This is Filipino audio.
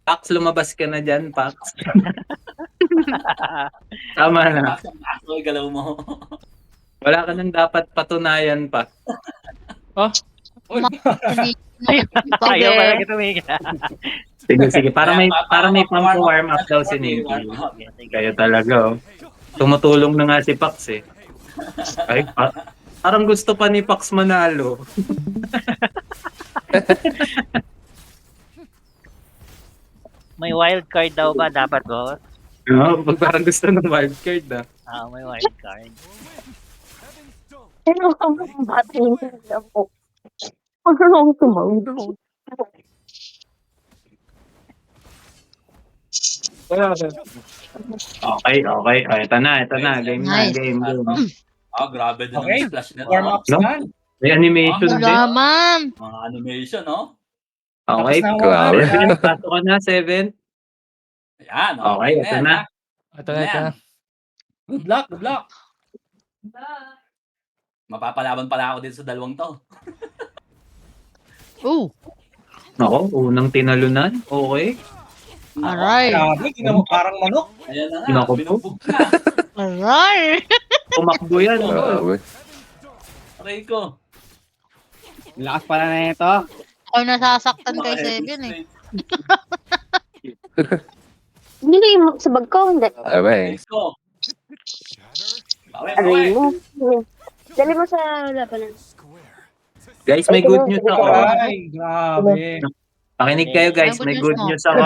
Pax, lumabas ka na dyan, Pax. Tama na. Pasok galaw mo. Wala ka nang dapat patunayan pa. Ayaw pala kita may Sige. Para may pang-warm up daw si Nikki. Kaya talaga, oh. Tumutulong na nga si Pax, eh. Ay, parang gusto pa ni Pax manalo. May wild card daw ba dapat, boss? No, parang gusto ng wild card, ah. May wild card. Ano ang bati nila po? Ano ang tumawag? Okay. Ito na. Game na, Nice. game. Grabe din Okay. ang splash nito. Warm up No? na. May animation din. Wala, ma'am. Mga animation, no? Okay, Tapos na ang grabe. Seven, pasok ka na, 7. Ayan, Okay, ito na. Ito na. Good luck, good luck. Mapapalaban pala ako dito sa dalawang to. Ooh, Ako, unang tinalunan. Okay. aray. Grabe, ginawa parang manok. Ayan na nga, Naku po. binugbog na. Aray. Tumakbo yan. Oh. Grabe. Aray ko. Lakas pala na ito. Ako nasasaktan kay Seven eh. Hindi mo sa bag ko, hindi. Aray. Aray ko. Aray mo. Dali mo sa labanan. Guys, may good news ako. Ay, grabe. Pakinig kayo guys, may good news ako.